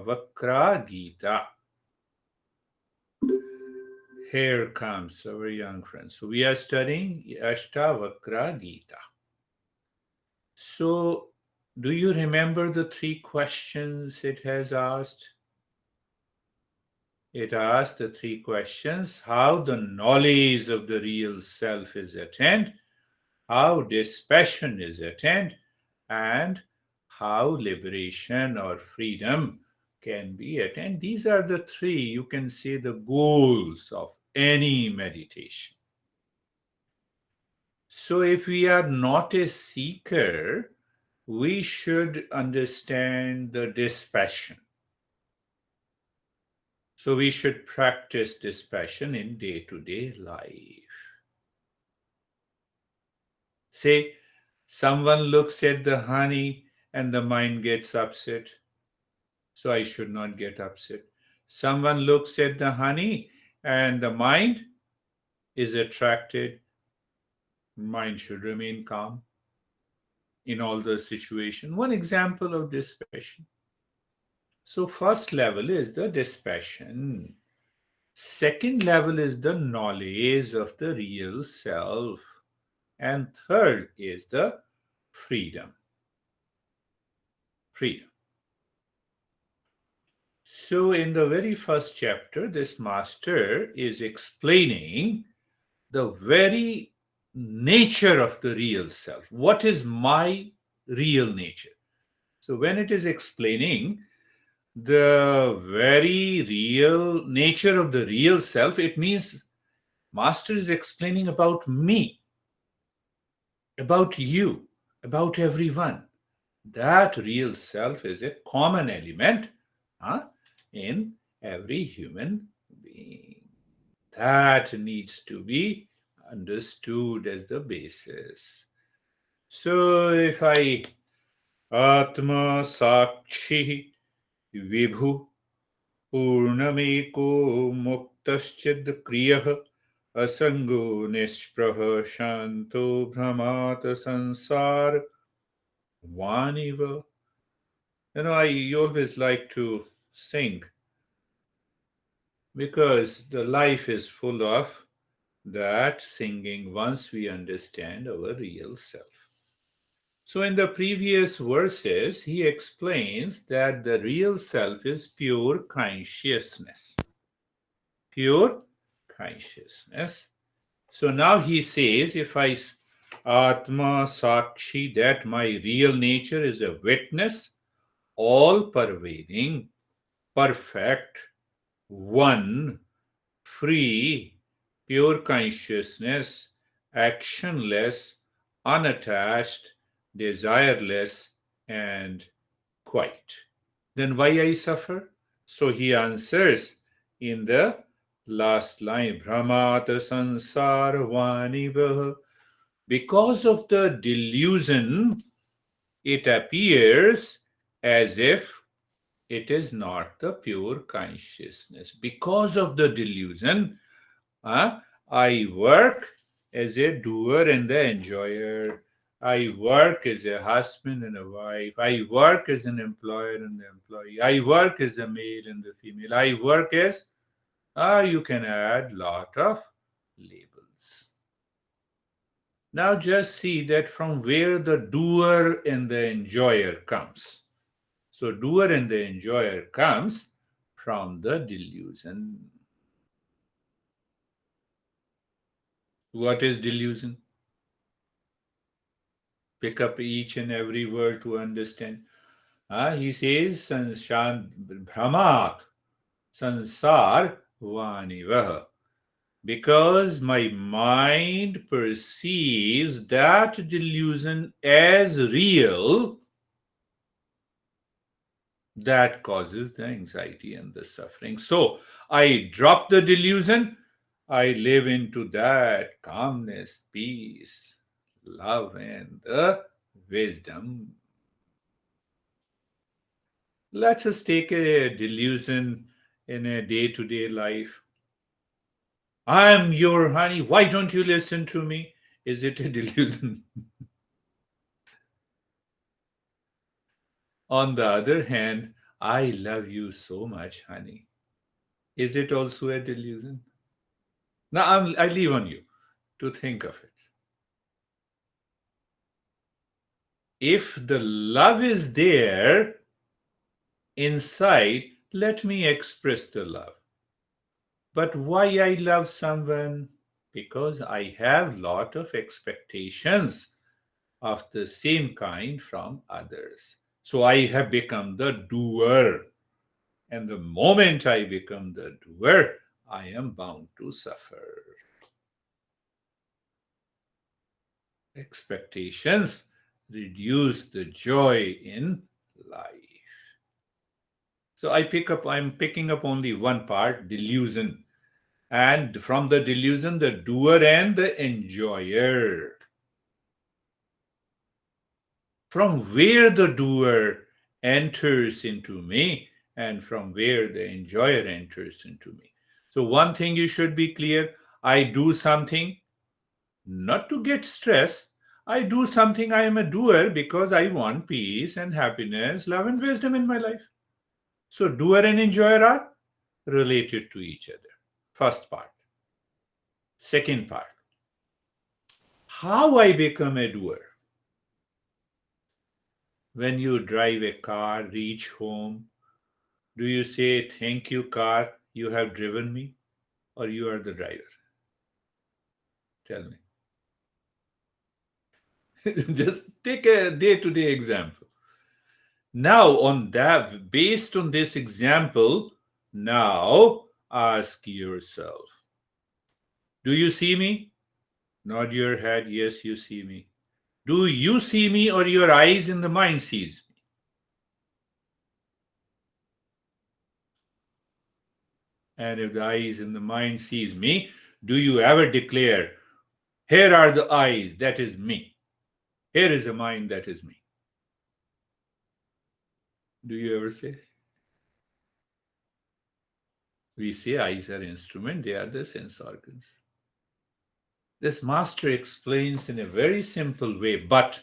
Astavakra Gita. Here comes our young friends. So we are studying Astavakra Gita. So, do you remember the three questions it has asked? It asked the three questions: how the knowledge of the real self is attained, how dispassion is attained, and how liberation or freedom can be attained. These are the three, you can say, the goals of any meditation. So, if we are not a seeker, we should understand the dispassion. So, we should practice dispassion in day to day life. Say, someone looks at the honey and the mind gets upset. So, I should not get upset. Someone looks at the honey and the mind is attracted. Mind should remain calm in all the situation. One example of dispassion. So first level is the dispassion. Second level is the knowledge of the real self. And third is the freedom. Freedom. So in the very first chapter, this master is explaining the very nature of the real self. What is my real nature? So when it is explaining the very real nature of the real self, it means master is explaining about me, about you, about everyone. That real self is a common element in every human being. That needs to be understood as the basis. So if I Atma Sakshi Vibhu Purnameko Muktaschid Kriyah Asango Nishpraha Shanto Brahmata Sansar Vaniva. I always like to sing because the life is full of that singing once we understand our real self. So, in the previous verses, he explains that the real self is pure consciousness. Pure consciousness. So now he says, if I Atma Sakshi, that my real nature is a witness, all pervading, perfect, one, free, pure consciousness, actionless, unattached, desireless, and quiet. Then why I suffer? So he answers in the last line, Brahmat sansar vanivaha. Because of the delusion, it appears as if it is not the pure consciousness. Because of the delusion, I work as a doer and the enjoyer. I work as a husband and a wife. I work as an employer and the employee. I work as a male and the female. I work as, you can add lot of labels. Now just see that from where the doer and the enjoyer comes. So doer and the enjoyer comes from the delusion. What is delusion? Pick up each and every word to understand. He says, Brahmat, Sansar Vanivaha. Because my mind perceives that delusion as real, that causes the anxiety and the suffering. So I drop the delusion, I live into that calmness, peace, love, and the wisdom. Let us take a delusion in a day-to-day life. I am your honey. Why don't you listen to me? Is it a delusion? On the other hand, I love you so much, honey. Is it also a delusion? Now I leave on you to think of it. If the love is there inside, let me express the love. But why I love someone? Because I have lot of expectations of the same kind from others. So I have become the doer. And the moment I become the doer, I am bound to suffer. Expectations reduce the joy in life. So I'm picking up only one part, delusion. And from the delusion, the doer and the enjoyer. From where the doer enters into me and from where the enjoyer enters into me. So, one thing you should be clear, I do something not to get stress. I do something, I am a doer because I want peace and happiness, love and wisdom in my life. So, doer and enjoyer are related to each other. First part. Second part, how I become a doer. When you drive a car, reach home, do you say, "Thank you, car, you have driven me," or you are the driver? Tell me. Just take a day to day example. Now, on that, based on this example, now ask yourself, do you see me? Nod your head, yes, you see me. Do you see me, or your eyes in the mind sees me? And if the eyes in the mind sees me, do you ever declare, "Here are the eyes, that is me. Here is a mind, that is me"? Do you ever say? We say eyes are instrument, they are the sense organs. This master explains in a very simple way, but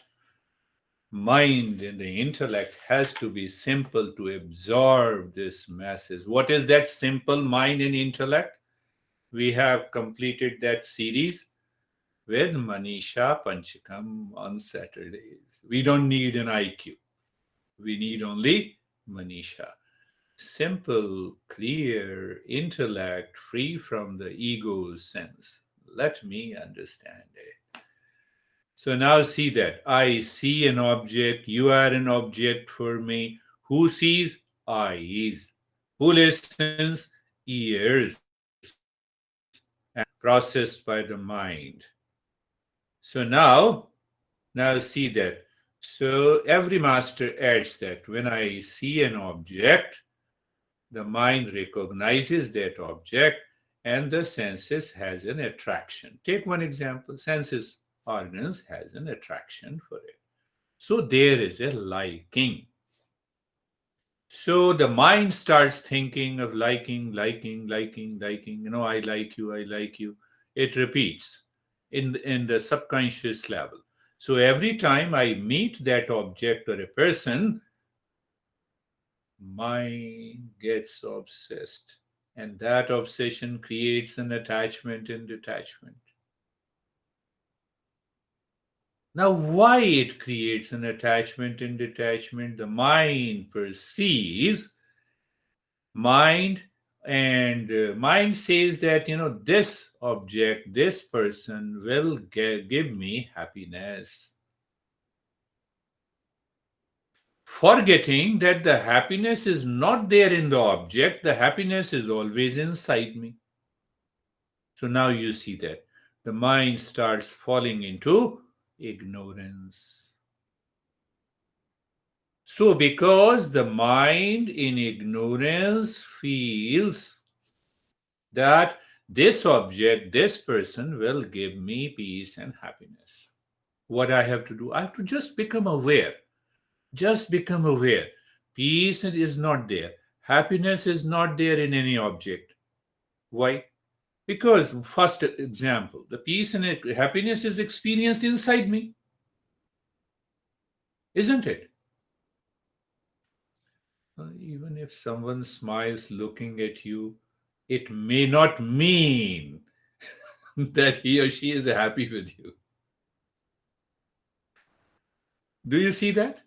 mind and the intellect has to be simple to absorb this message. What is that simple mind and intellect? We have completed that series with Manisha Panchakam on Saturdays. We don't need an IQ. We need only Manisha. Simple, clear intellect, free from the ego sense. Let me understand it. So now see that I see an object, you are an object for me. Who sees? Eyes. Who listens? Ears. And processed by the mind. So now see that. So every master adds that when I see an object, the mind recognizes that object and the senses has an attraction. Take one example, senses organs has an attraction for it. So there is a liking. So the mind starts thinking of liking. I like you, I like you. It repeats in the subconscious level. So every time I meet that object or a person, mind gets obsessed. And that obsession creates an attachment and detachment. Now, why it creates an attachment and detachment? The mind perceives, mind and mind says that, this object, this person will give me happiness. Forgetting that the happiness is not there in the object, the happiness is always inside me. So now you see that the mind starts falling into ignorance. So, because the mind in ignorance feels that this object, this person will give me peace and happiness, what I have to do? I have to just become aware. Just become aware. Peace is not there. Happiness is not there in any object. Why? Because, first example, the peace and happiness is experienced inside me, isn't it? Even if someone smiles looking at you, it may not mean that he or she is happy with you. Do you see that?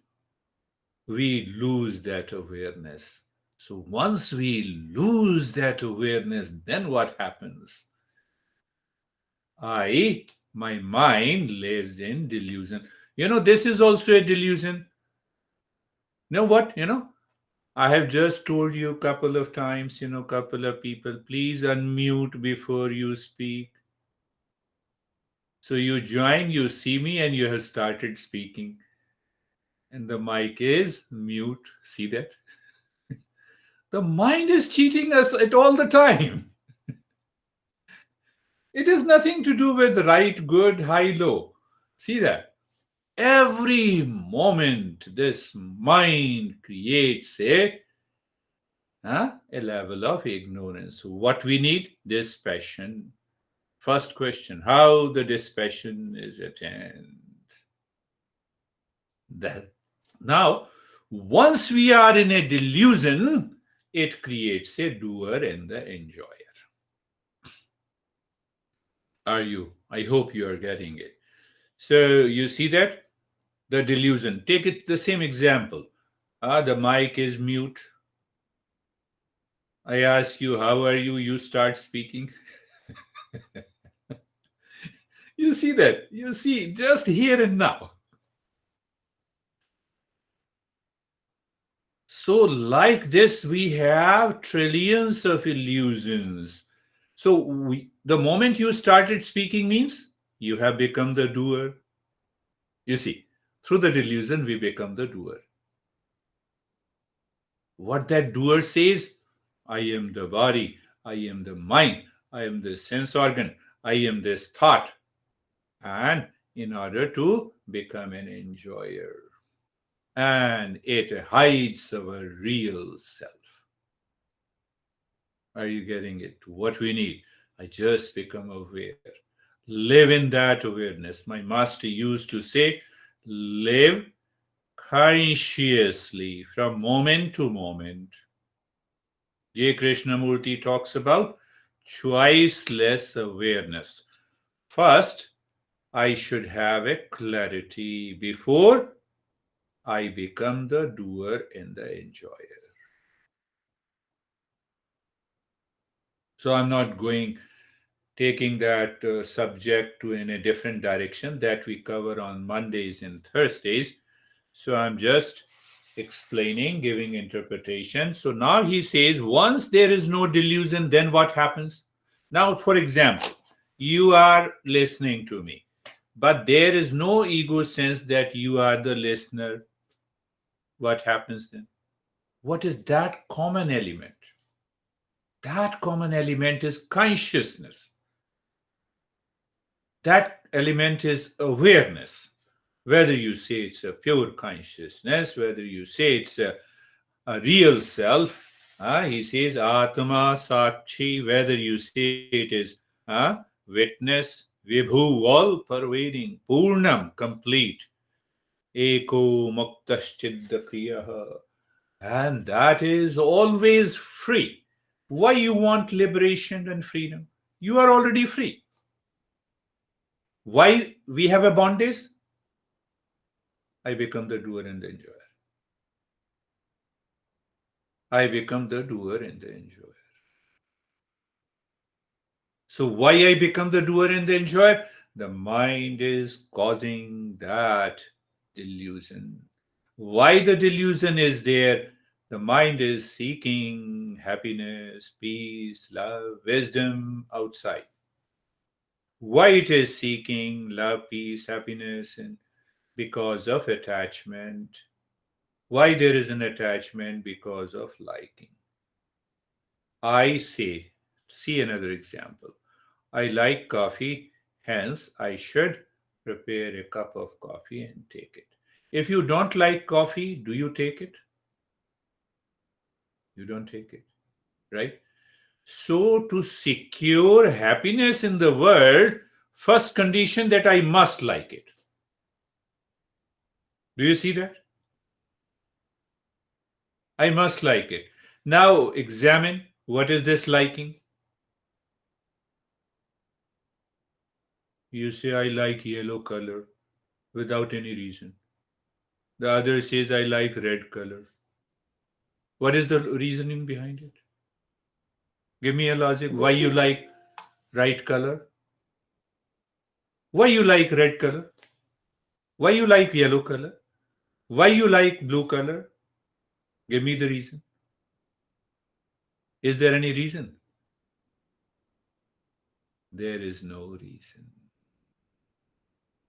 We lose that awareness. So once we lose that awareness, then what happens? My mind lives in delusion. This is also a delusion. You know what? I have just told you a couple of times, couple of people, please unmute before you speak. So you join, you see me, and you have started speaking. And the mic is mute. See that? The mind is cheating us at all the time. It has nothing to do with right, good, high, low. See that? Every moment, this mind creates a level of ignorance. What we need? Dispassion. First question, how the dispassion is attained? That now, once we are in a delusion, it creates a doer and the enjoyer. Are you? I hope you are getting it. So you see that? The delusion. Take it the same example. The mic is mute. I ask you, how are you? You start speaking. You see that? You see, just here and now. So, like this, we have trillions of illusions. So, the moment you started speaking means you have become the doer. You see, through the delusion, we become the doer. What that doer says, I am the body, I am the mind, I am the sense organ, I am this thought. And in order to become an enjoyer, and it hides our real self. Are you getting it? What we need? I just become aware. Live in that awareness. My master used to say, live consciously from moment to moment. J. Krishnamurti talks about choiceless awareness. First, I should have a clarity before I become the doer and the enjoyer. So I'm not taking that subject to in a different direction that we cover on Mondays and Thursdays. So I'm just explaining, giving interpretation. So now he says, once there is no delusion, then what happens? Now, for example, you are listening to me, but there is no ego sense that you are the listener. What happens then? What is that common element? That common element is consciousness. That element is awareness. Whether you say it's a pure consciousness, whether you say it's a real self, he says Atma Sakshi, whether you say it is witness, Vibhu, all pervading, Purnam, complete, Eko Muktaschiddakriyaha, and that is always free. Why you want liberation and freedom? You are already free. Why we have a bondage? I become the doer and the enjoyer. I become the doer and the enjoyer. So why I become the doer and the enjoyer? The mind is causing that delusion. Why the delusion is there? The mind is seeking happiness, peace, love, wisdom outside. Why it is seeking love, peace, happiness, and because of attachment. Why there is an attachment? Because of liking. I say, see another example. I like coffee, hence I should prepare a cup of coffee and take it. If you don't like coffee, do you take it? You don't take it, right? So, to secure happiness in the world, first condition that I must like it. Do you see that? I must like it. Now examine what is this liking. You say, I like yellow color without any reason. The other says, I like red color. What is the reasoning behind it? Give me a logic. Why you like right color? Why you like red color? Why you like yellow color? Why you like blue color? Give me the reason. Is there any reason? There is no reason.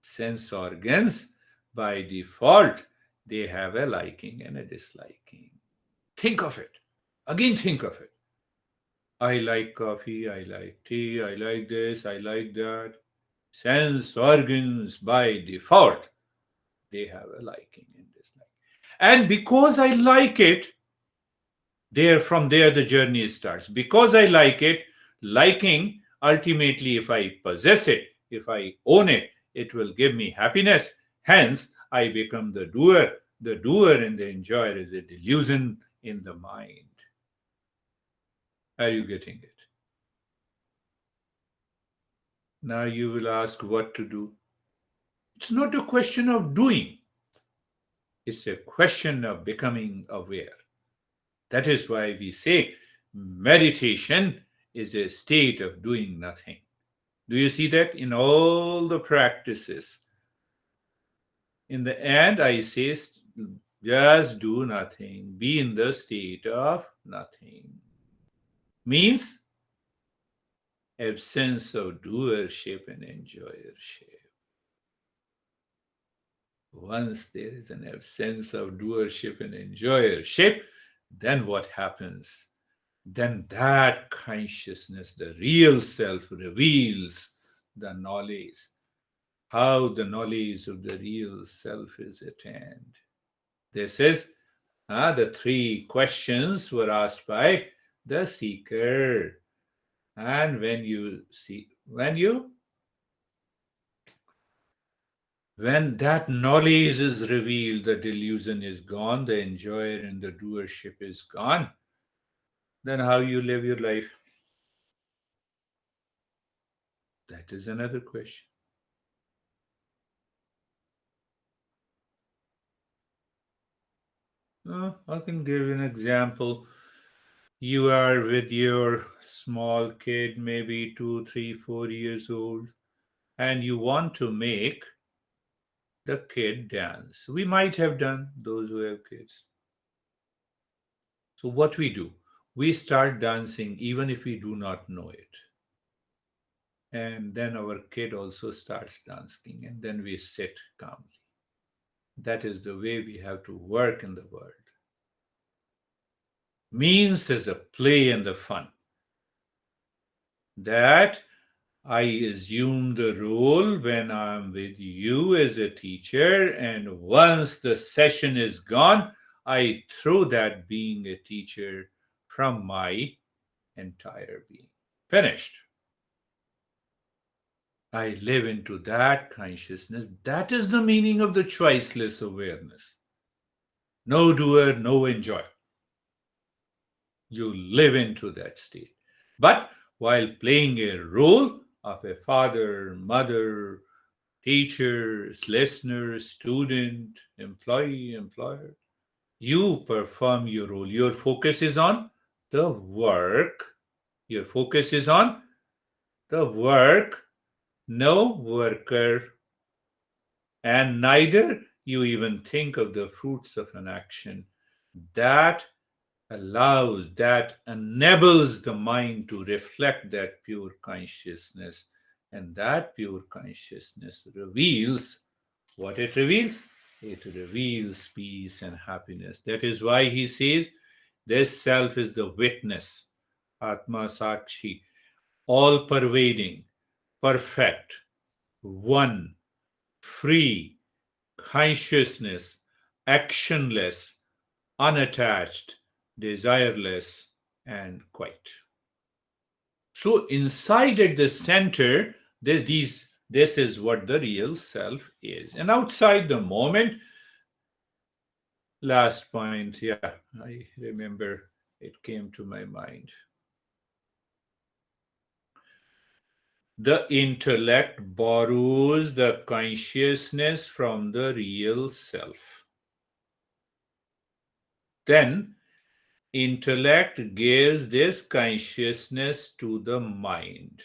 Sense organs, by default, they have a liking and a disliking. Think of it. Again, think of it. I like coffee, I like tea, I like this, I like that. Sense organs, by default, they have a liking and dislike. And because I like it, from there the journey starts. Because I like it, liking, ultimately, if I possess it, if I own it, it will give me happiness. Hence, I become the doer. The doer and the enjoyer is a delusion in the mind. Are you getting it? Now you will ask what to do. It's not a question of doing, it's a question of becoming aware. That is why we say meditation is a state of doing nothing. Do you see that in all the practices? In the end, I say just do nothing, be in the state of nothing. Means absence of doership and enjoyership. Once there is an absence of doership and enjoyership, then what happens? Then that consciousness, the real self, reveals the knowledge. How the knowledge of the real self is attained. This is the three questions were asked by the seeker. And when you see, when that knowledge is revealed, the delusion is gone, the enjoyer and the doership is gone, then how you live your life? That is another question. I can give you an example. You are with your small kid, maybe 2, 3, 4 years old, and you want to make the kid dance. We might have done, those who have kids. So, what we do, we start dancing even if we do not know it. And then our kid also starts dancing, and then we sit calmly. That is the way we have to work in the world. Means is a play and the fun. That I assume the role when I'm with you as a teacher, and once the session is gone, I throw that being a teacher from my entire being. Finished. I live into that consciousness. That is the meaning of the choiceless awareness. No doer, no enjoy. You live into that state. But while playing a role of a father, mother, teacher, listener, student, employee, employer, you perform your role. Your focus is on the work. Your focus is on the work, no worker, and neither you even think of the fruits of an action. That allows, that enables the mind to reflect that pure consciousness, and that pure consciousness reveals what it reveals. It reveals peace and happiness. That is why he says this self is the witness, Atma Sakshi, all pervading, perfect, one, free, consciousness, actionless, unattached, desireless, and quiet. So inside at the center, this, is what the real self is. And outside the moment, Last point, yeah, I remember it came to my mind. The intellect borrows the consciousness from the real self. Then, intellect gives this consciousness to the mind.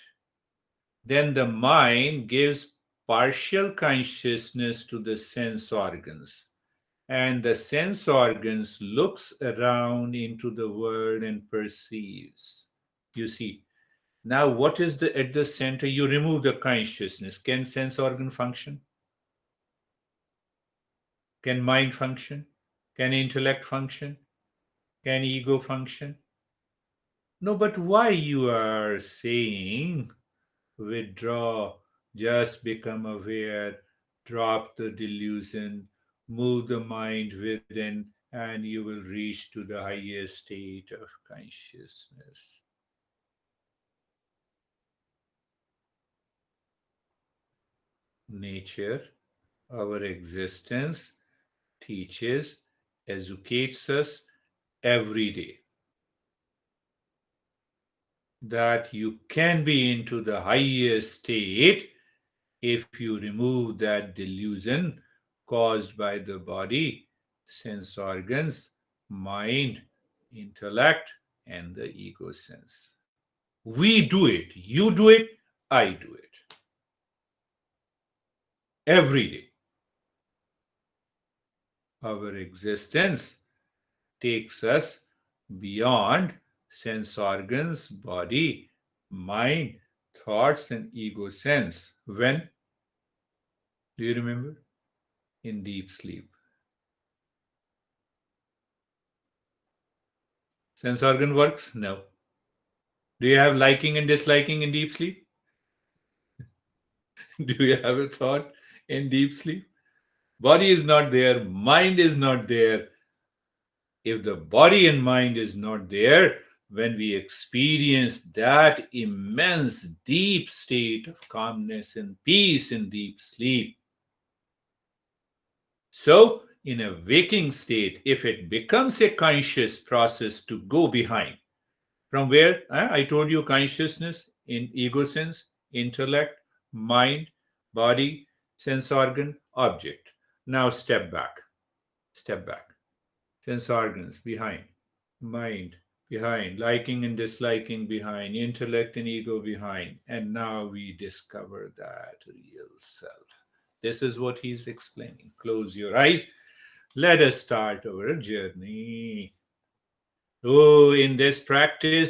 Then, the mind gives partial consciousness to the sense organs. And the sense organs looks around into the world and perceives. You see, now what is the at the center? You remove the consciousness. Can sense organ function? Can mind function? Can intellect function? Can ego function? No, but why you are saying withdraw, just become aware, drop the delusion, move the mind within, and you will reach to the highest state of consciousness. Nature, our existence, teaches, educates us every day that you can be into the highest state if you remove that delusion caused by the body, sense organs, mind, intellect, and the ego sense. We do it. You do it. I do it. Every day. Our existence takes us beyond sense organs, body, mind, thoughts, and ego sense. When? Do you remember? In deep sleep. Sense organ works? No. Do you have liking and disliking in deep sleep? Do you have a thought in deep sleep? Body is not there, mind is not there. If the body and mind is not there, when we experience that immense deep state of calmness and peace in deep sleep. So, in a waking state, if it becomes a conscious process to go behind, from where I told you consciousness in ego sense, intellect, mind, body, sense organ, object. Now step back. Step back. Sense organs behind, mind behind, liking and disliking behind, intellect and ego behind. And now we discover that real self. This is what he's explaining. Close your eyes. Let us start our journey. Oh, in this practice,